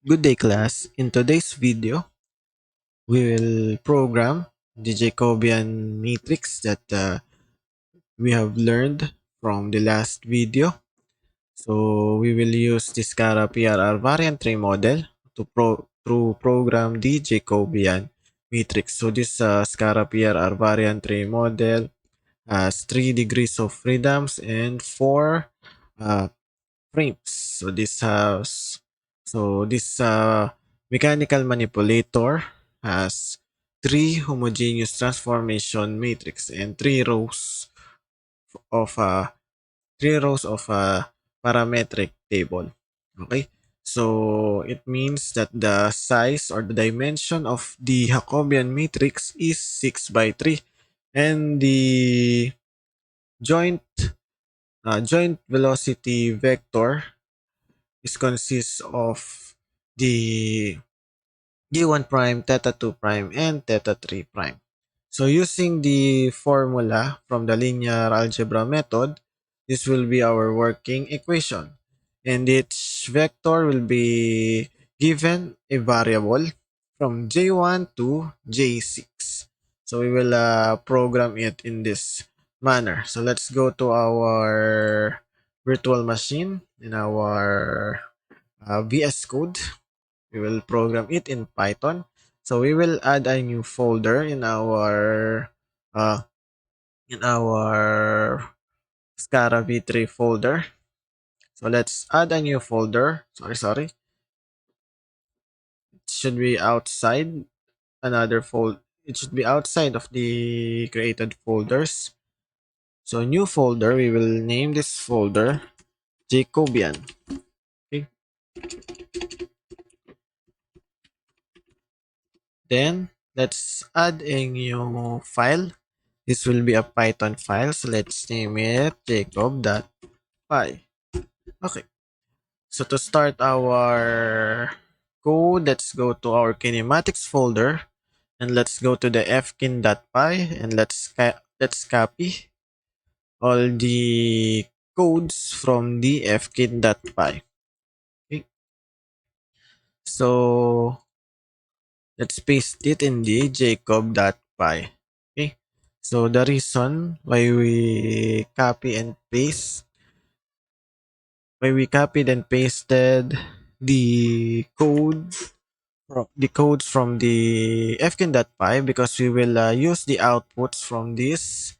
Good day, class. In today's video, we will program the Jacobian matrix that we have learned from the last video. So we will use the SCARA PRR variant tree model to program the Jacobian matrix. So this SCARA PRR variant tree model has 3 degrees of freedoms and 4 uh, frames. So this mechanical manipulator has three homogeneous transformation matrix and of parametric table. Okay, so it means that the size or the dimension of the Jacobian matrix is 6 by 3, and the joint joint velocity vector is consists of the G1 prime, theta 2 prime, and theta 3 prime. So using the formula from the linear algebra method, this will be our working equation. And each vector will be given a variable from J1 to J6. So we will program it in this manner. So let's go to our virtual machine in our VS Code. We will program it in Python. So we will add a new folder uh, in our SCARA v3 folder. So let's add a new folder. Sorry. It should be outside another fold. It should be outside of the created folders. So new folder, we will name this folder Jacobian. Okay. Then let's add a new file. This will be a Python file. So let's name it Jacob.py. Okay. So to start our code, let's go to our kinematics folder and let's go to the FKin.py and let's copy all the codes from the FKin.py. Okay. So let's paste it in the Jacob.py. Okay. So the reason why we copied and pasted the code the codes from the FKin.py, because we will use the outputs from this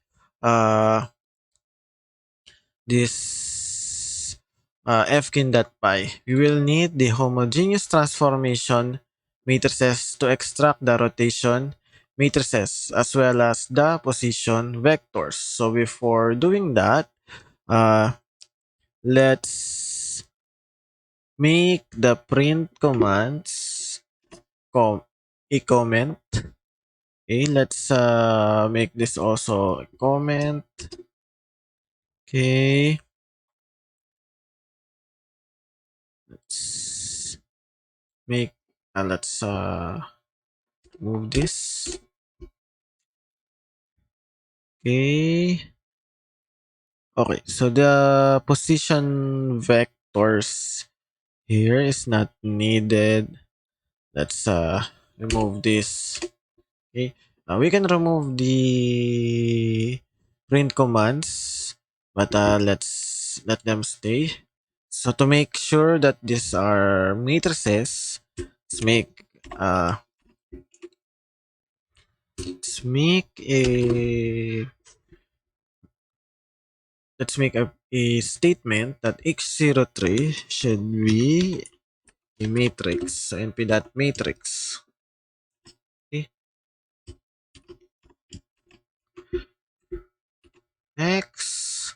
FKin.py. We will need the homogeneous transformation matrices to extract the rotation matrices as well as the position vectors. So before doing that, uh, let's make the print commands a comment. Okay, let's make this also a comment. Okay, let's make let's move this. Okay. Okay, so the position vectors here is not needed. Let's remove this. Okay, we can remove the print commands, but let's let them stay. So to make sure that these are matrices, let's make uh let's make a a statement that x03 should be a matrix. So np.matrix. Okay. X.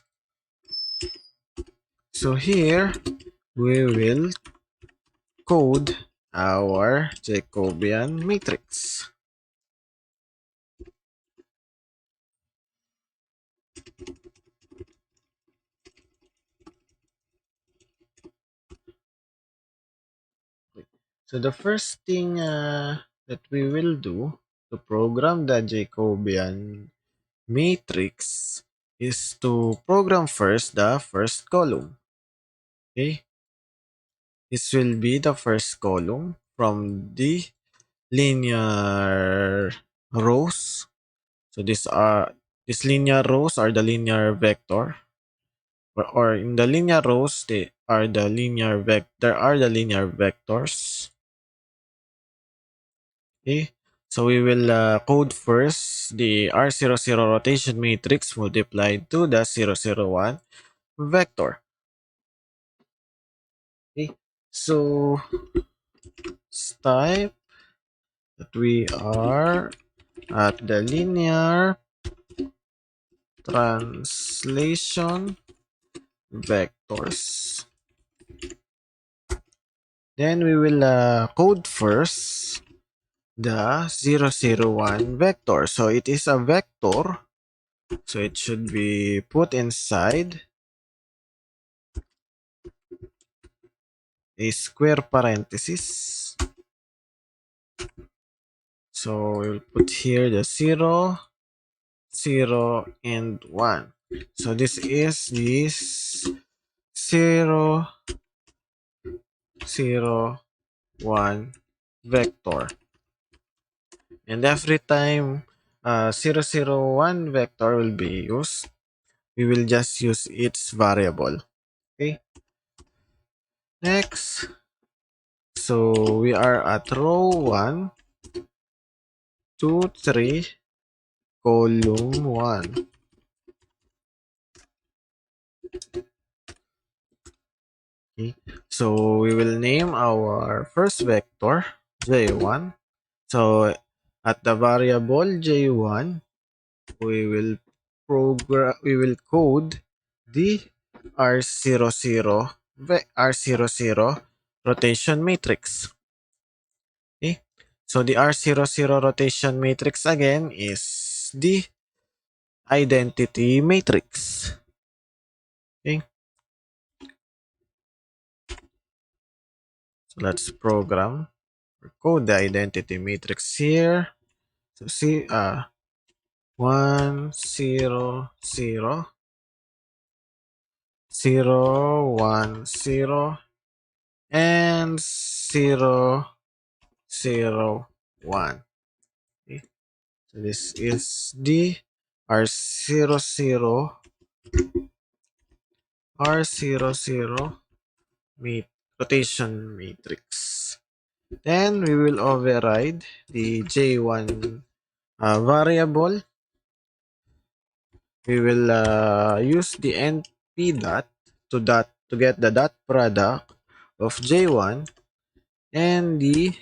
So here we will code our Jacobian matrix. So the first thing that we will do to program the Jacobian matrix is to program first the first column. Okay. This will be the first column from the linear rows. So these linear rows are the linear vector, or in the linear rows they are the linear there are the linear vectors. Okay, so we will code first the R00 rotation matrix multiplied to the 001 vector. Okay, so type that we are at the linear translation vectors. Then we will code first the 001 vector. So it is a vector. So it should be put inside a square parenthesis. So we'll put here the 0, 0, and 1. So this is this 0, 0, 1 vector. And every time 001 vector will be used, we will just use its variable. Okay. Next, so we are at row 1, 2, 3, column 1. Okay. So we will name our first vector j1. So at the variable j1, we will code the R00 rotation matrix. Okay? So the R00 rotation matrix again is the identity matrix. Okay? So let's program or code the identity matrix here. So see 1 0 0 0 1 0 and 0 0 1. Okay? So this is the R00 R00 rotation matrix. Then we will override the J1 variable. We will use the NP dot to get the dot product of J1 and the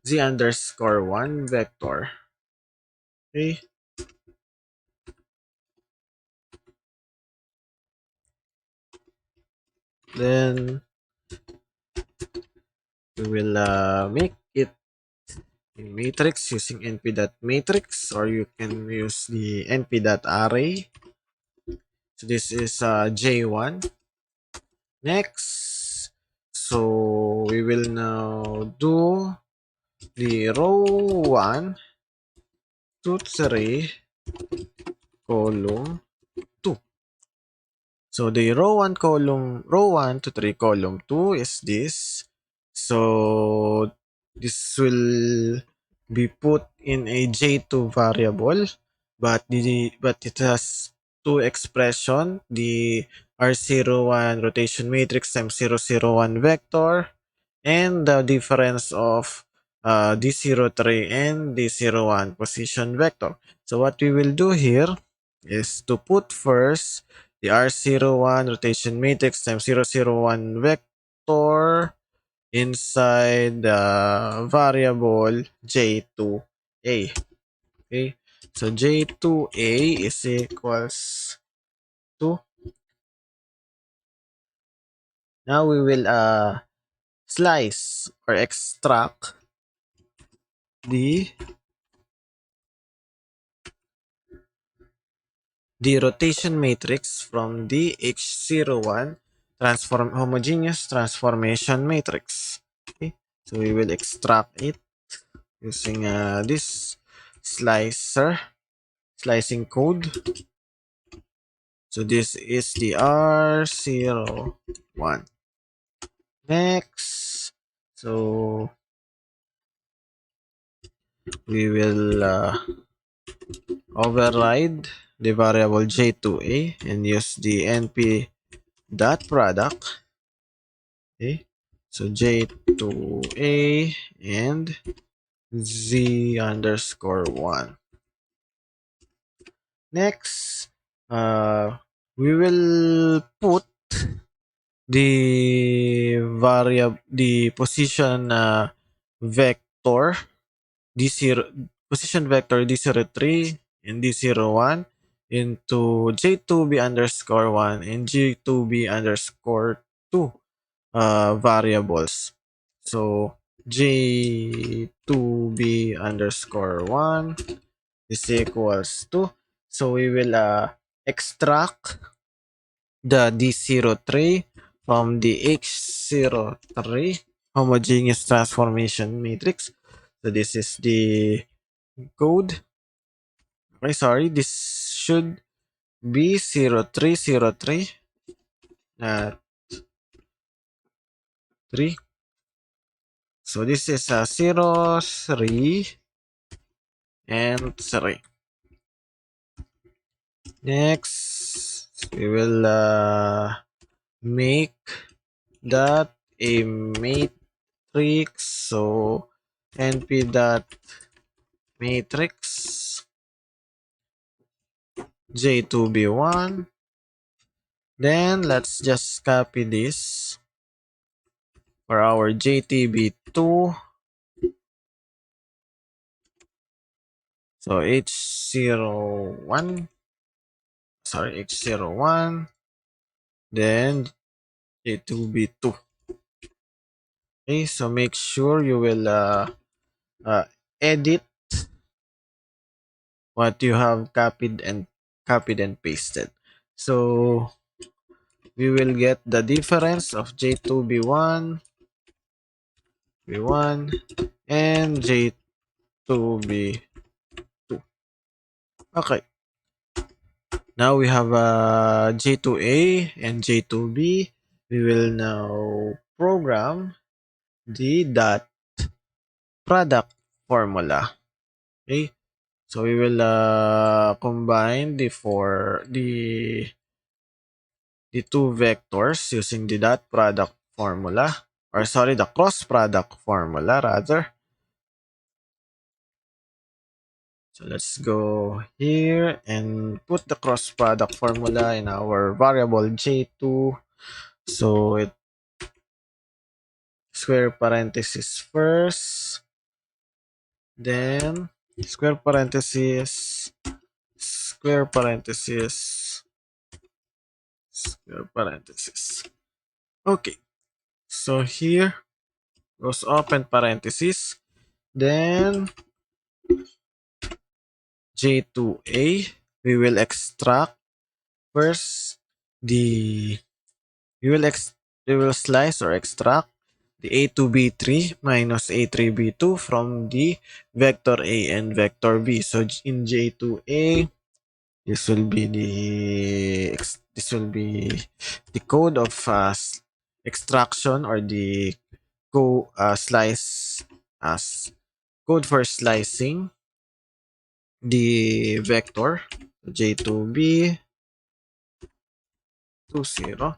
Z underscore 1 vector. Okay. Then we will make it in matrix using np.matrix, or you can use the np.array. So this is J1. Next, so we will now do the row 1, 2, 3, column 2. So the row 1 to 3, column 2 is this. So this will be put in a J2 variable, but it has two expression, the R01 rotation matrix times 001 vector, and the difference of D03 and D01 position vector. So what we will do here is to put first the R01 rotation matrix times 001 vector inside the variable J2A. Okay, so J2A is equals to, now we will slice or extract the rotation matrix from the H01 homogeneous transformation matrix. Okay, so we will extract it using this slicing code. So this is the R01. Next, so we will override the variable j2a and use the np dot product. Okay, so j2a and z underscore 1. Next, we will put the position vector d0 position vector d03 and d01 into j2b underscore 1 and j2b underscore 2 variables. So j2b underscore 1 is equals to, so we will extract the D03 from the H03 homogeneous transformation matrix. So this is the code. Okay, sorry, this should be 0303 3. So this is 0, 3, and 3. Next, we will make that a matrix. So np dot matrix j2b1. Then let's just copy this for our jtb2. So h01, sorry, h01, then j2b2. Okay, so make sure you will uh, edit what you have copied and pasted. So we will get the difference of j2b1 b1 and j2b2. Okay, now we have j2a and j2b. We will now program the dot product formula. Okay, so we will combine the two vectors using the dot product formula, or sorry, the cross product formula rather. So let's go here and put the cross product formula in our variable j2. So it square parenthesis first, then square parenthesis, square parenthesis, square parenthesis. Okay, so here goes open parenthesis, then j2a. We will extract first the we will slice or extract the a2b3 minus a3b2 from the vector a and vector b. So in j2a, this will be the code of extraction, or the slice as code for slicing the vector j2b 20,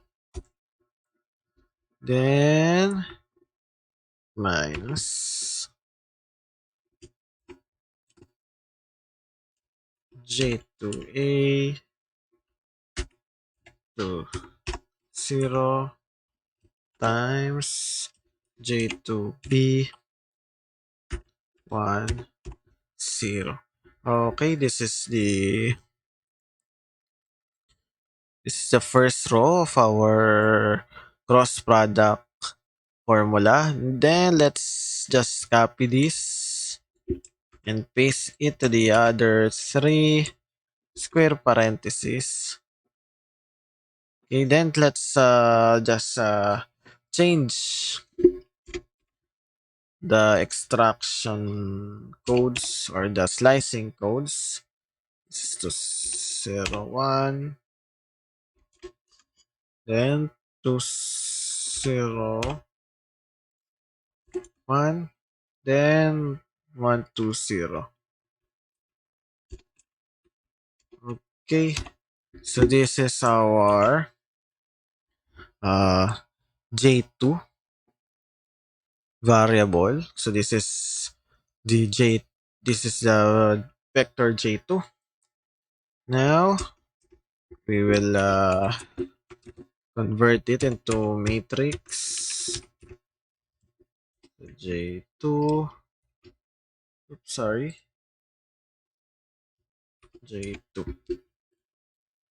then minus j2a to 0 times j2b 1 0. Okay, this is the first row of our cross product formula. Then let's just copy this and paste it to the other three square parentheses. Okay, then let's just change the extraction codes or the slicing codes. This is to 0, 1, then to 0, 1, then 120. Okay, so this is our uh, J2 variable. So the J, this is the vector J2. Now we will convert it into matrix. J2, oops, sorry, J2.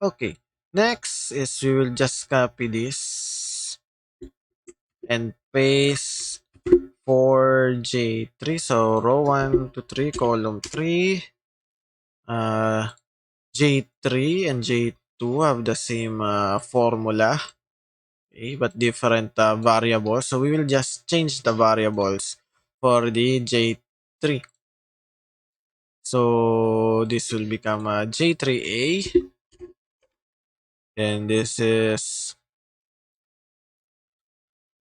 Okay, next is we will just copy this and paste for J3. So row 1 to 3, column 3, uh, J3 and J2 have the same formula, okay, but different variables. So we will just change the variables for the J3. So this will become J3A, and this is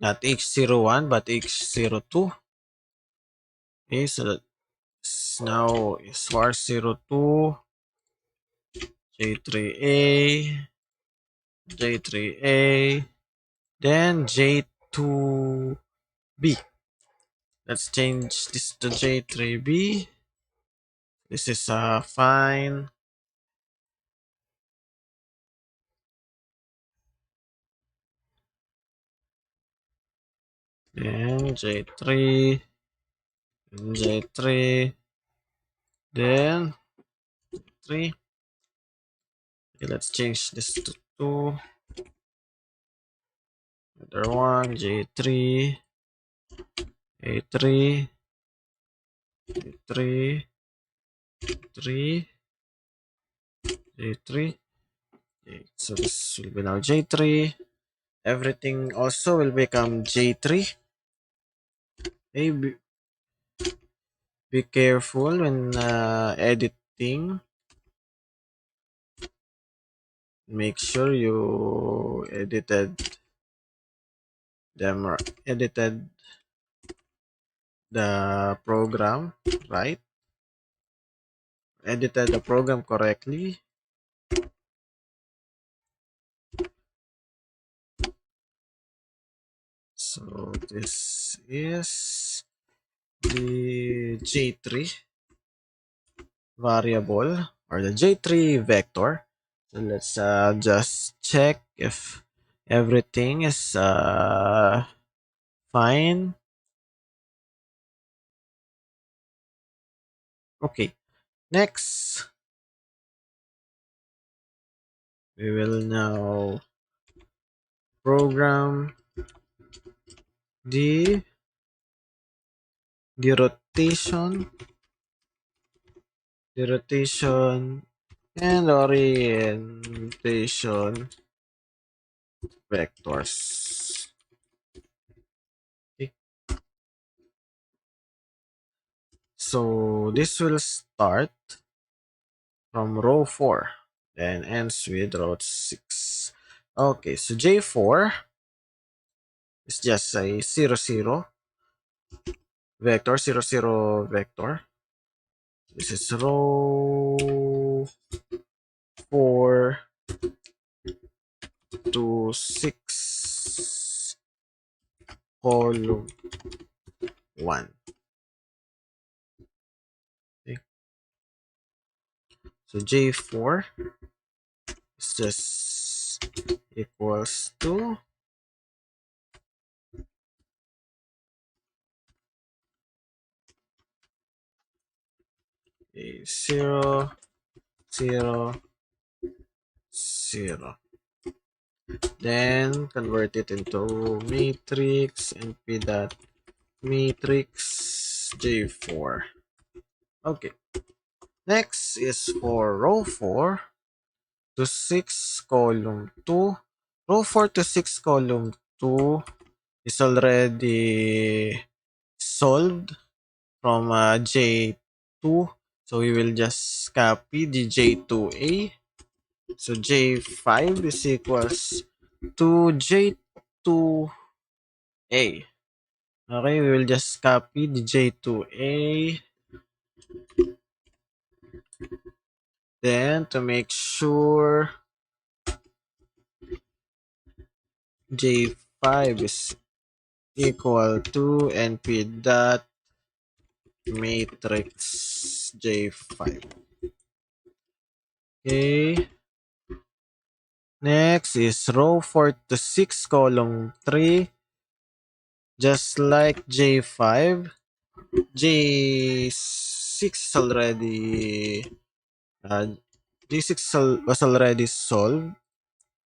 not H01 but H02. Okay, so that's now is var02, J3A, J3A, then J2B. Let's change this to J3B. This is fine. Then J3, then J3, then 3. Okay, let's change this to 2. Another one, J3, A3, A3, 3, J3. Okay, so this will be now J3. Everything also will become J3. Okay, be careful when editing. Make sure you edited the program right, edited the program correctly. So this is the J3 variable or the J3 vector. So let's just check if everything is fine. Okay, next we will now program the the rotation the rotation and orientation vectors. Okay. So this will start from row 4 and ends with row 6. Okay, so J4 is just a 0, 0 vector, 0, 0 vector. This is row 4 to 6, column 1. Okay. So J4 is just equals to a 0, 0, 0. Then convert it into matrix and p dot matrix J4. Okay. Next is for row 4 to 6, column 2. Row 4 to 6, column 2 is already solved from J2. So we will just copy the J2A. So J5 is equals to J2A. Okay, we will just copy the J2A. Then, to make sure J5 is equal to np dot matrix J5. Okay. Next is row 4 to 6, column 3. Just like J5, J6 already uh, J6 was already solved.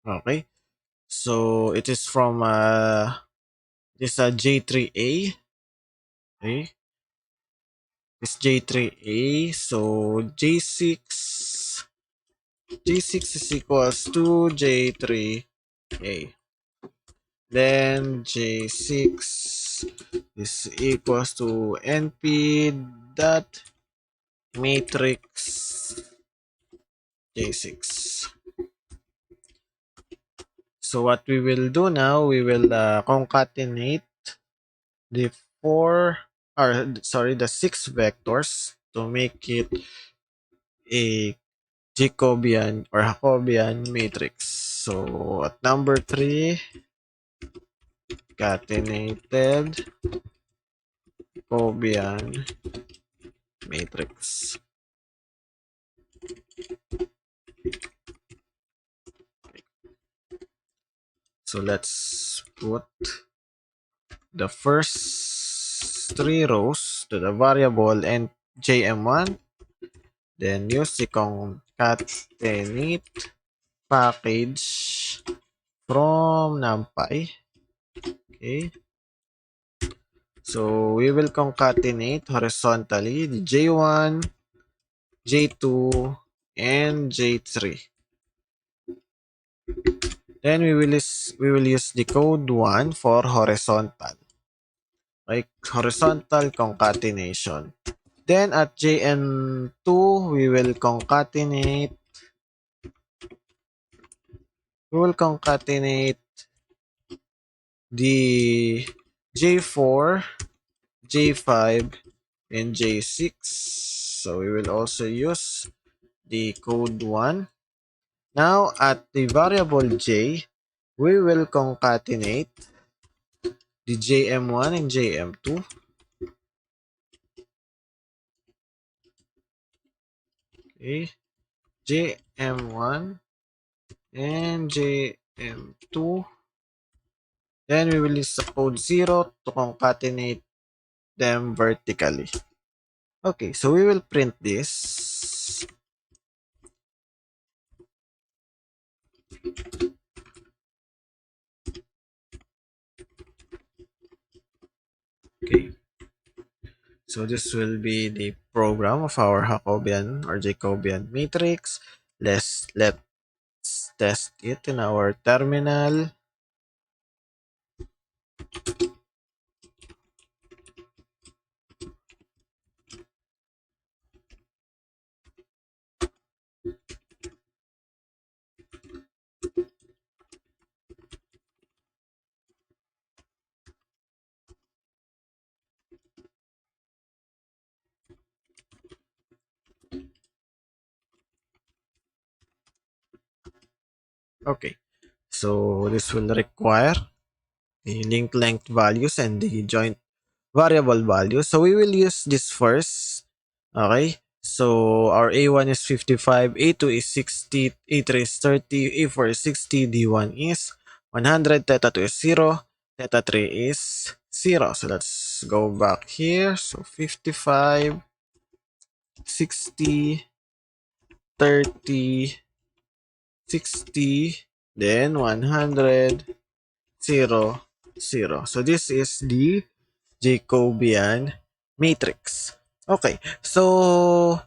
Okay. So it is from this J3A. Okay. This J3A. So J6 is equals to J3A. Then J6 is equals to NP dot matrix J6. So what we will do now, we will concatenate the the six vectors to make it a Jacobian or Jacobian matrix. So at number 3, concatenated Jacobian matrix. So let's put the first 3 rows to the variable and jm1, then use the concatenate package from numpy. Okay. So we will concatenate horizontally the j1, j2, and j3. Then we will use the code 1 for horizontal, like horizontal concatenation. Then at jn2 we will concatenate the j4, j5, and j6. So we will also use the code 1. Now at the variable j, we will concatenate the jm1 and jm2. Okay, jm1 and jm2. Then we will use the code 0 to concatenate them vertically. Okay, so we will print this. Okay, so this will be the program of our Jacobian or Jacobian matrix. Let's test it in our terminal. Okay, so this will require the linked length values and the joint variable values. So we will use this first. Okay. So our A1 is 55, A2 is 60, A3 is 30, A4 is 60, D1 is 100, theta 2 is 0, theta 3 is 0. So let's go back here. So 55, 60, 30, 60, then 100, 0, 0. So this is the Jacobian matrix. Okay, so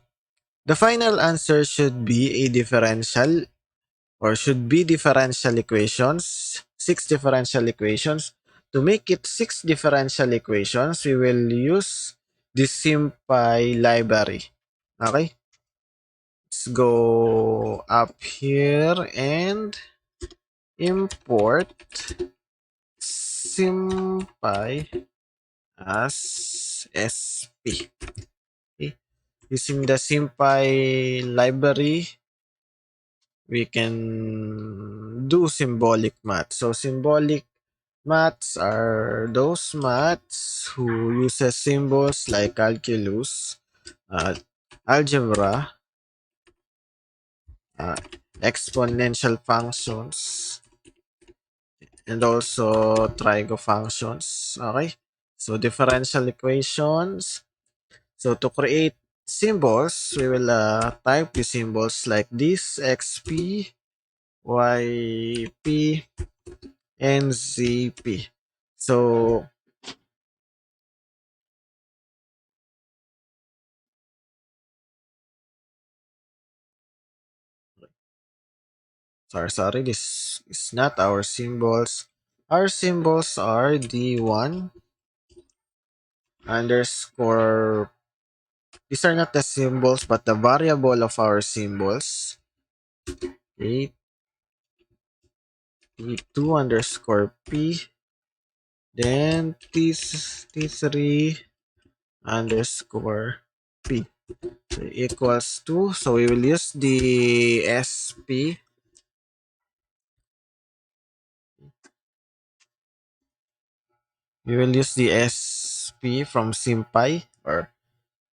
the final answer should be a differential or should be differential equations, 6 differential equations. To make it 6 differential equations, we will use the sympy library. Okay, let's go up here and import sympy as SP. Okay. Using the sympy library, we can do symbolic math. So symbolic maths are those maths who uses symbols like calculus, uh, algebra, uh, exponential functions, and also trigo functions. Okay? So differential equations. So to create symbols, we will type the symbols like this: xp, yp, and zp. So sorry, this is not our symbols. Our symbols are d1 underscore. These are not the symbols, but the variable of our symbols. Okay, t2 underscore p, then t3 underscore p. So equals to, so we will use the sp. We will use the sp from sympy, or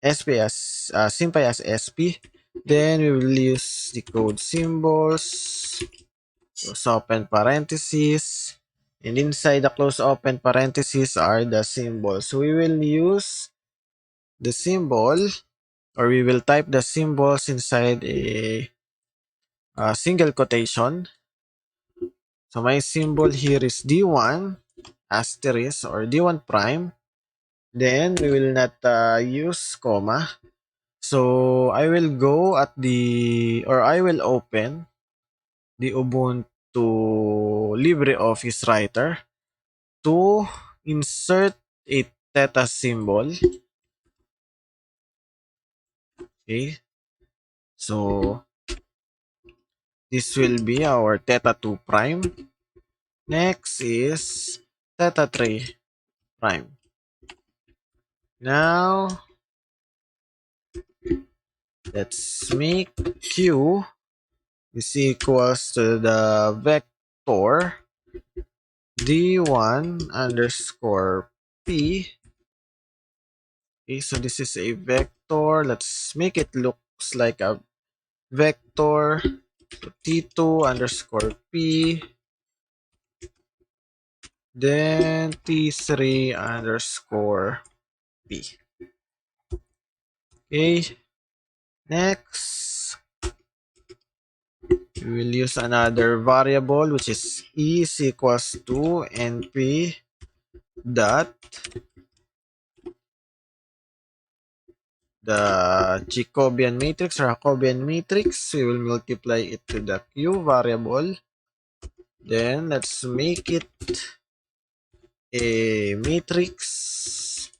sp as sympy as sp. Then we will use the code symbols, close open parentheses, and inside the close open parentheses are the symbols. So we will use the symbol, or we will type the symbols inside a single quotation. So my symbol here is D1 asterisk or D1 prime. Then we will not use comma. So I will go at the, or I will open the Ubuntu LibreOffice Writer to insert a theta symbol. Okay. So this will be our theta 2 prime. Next is theta 3 prime. Now let's make Q is equals to the vector d1 underscore p. Okay, so this is a vector. Let's make it looks like a vector. So t2 underscore p, then t3 underscore p. Okay, next we will use another variable which is e is equals to np dot the Jacobian matrix or Jacobian matrix. We will multiply it to the q variable. Then let's make it a matrix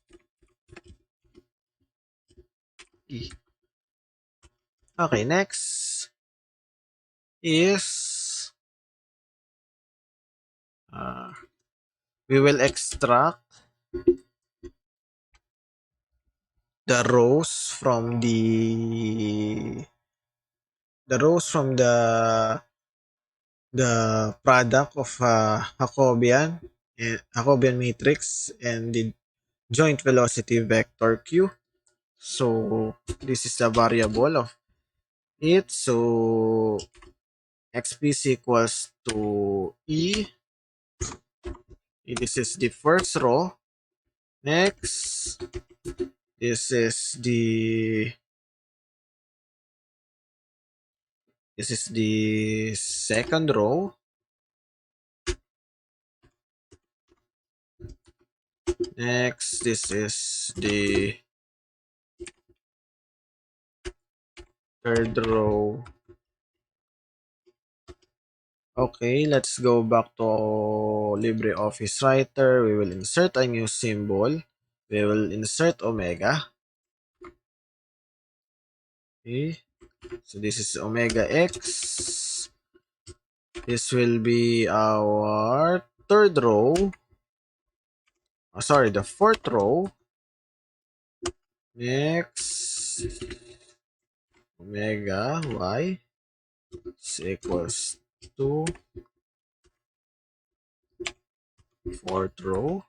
E. Okay, next is uh, we will extract the rows from the rows from the product of Jacobian matrix and the joint velocity vector q. So this is the variable of it. So xp is equals to e. This is the first row. Next, this is the second row. Next, this is the third row. Okay, let's go back to LibreOffice Writer. We will insert a new symbol. We will insert omega. Okay, so this is omega x. This will be our third row. sorry, the fourth row, x omega y is equals to fourth row.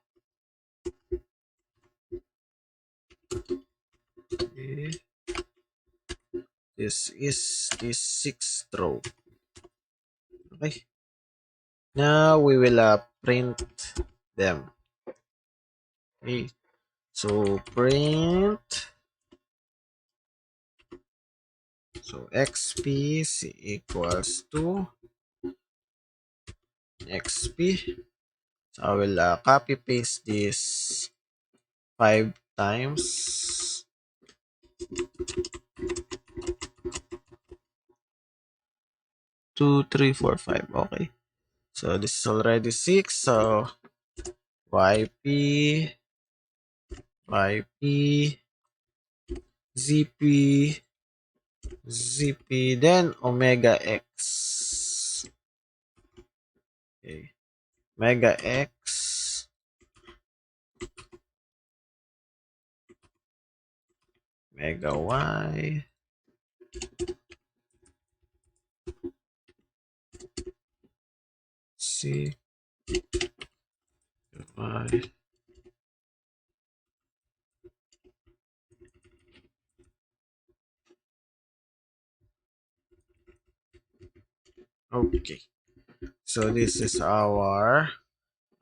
Okay. This is the sixth row. Okay. Now we will print them. Okay. So print. So xp is equals to xp. So I will copy paste this 5 times. 2, 3, 4, 5. Okay. So this is already 6. So yp, yp, zp, zp, then omega x. Okay. Omega x, omega y, c, y. Okay. So this is our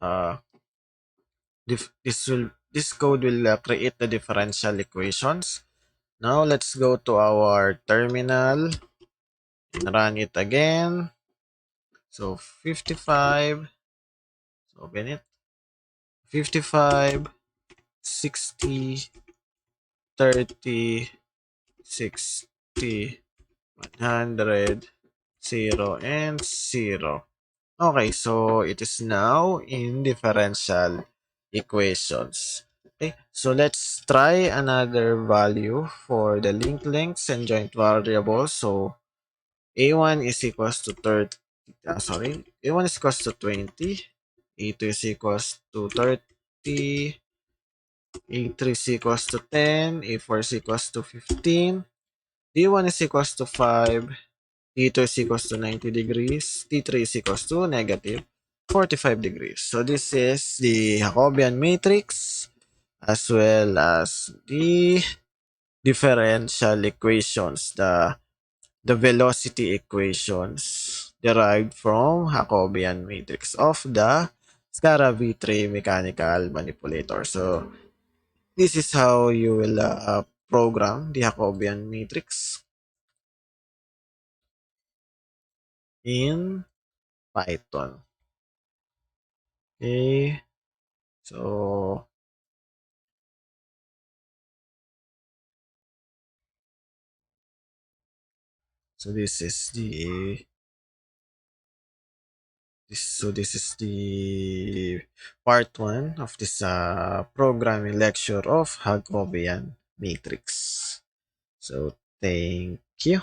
uh this code will create the differential equations. Now let's go to our terminal and run it again. So 55, so open it. 55, 60, 30, 60, 100, 0, and 0. Okay, so it is now in differential equations. Okay, so let's try another value for the linked lengths and joint variables. So A1 is equals to 30, A1 is equals to 20, A2 is equals to 30, A3 is equals to 10, A4 is equals to 15, D1 is equals to 5, T2 is equals to 90 degrees, T3 is equals to negative 45 degrees. So this is the Jacobian matrix as well as the differential equations, the velocity equations derived from Jacobian matrix of the SCARA V3 mechanical manipulator. So this is how you will program the Jacobian matrix in Python. Okay, so this is the this is the part one of this programming lecture of Jacobian matrix. So thank you.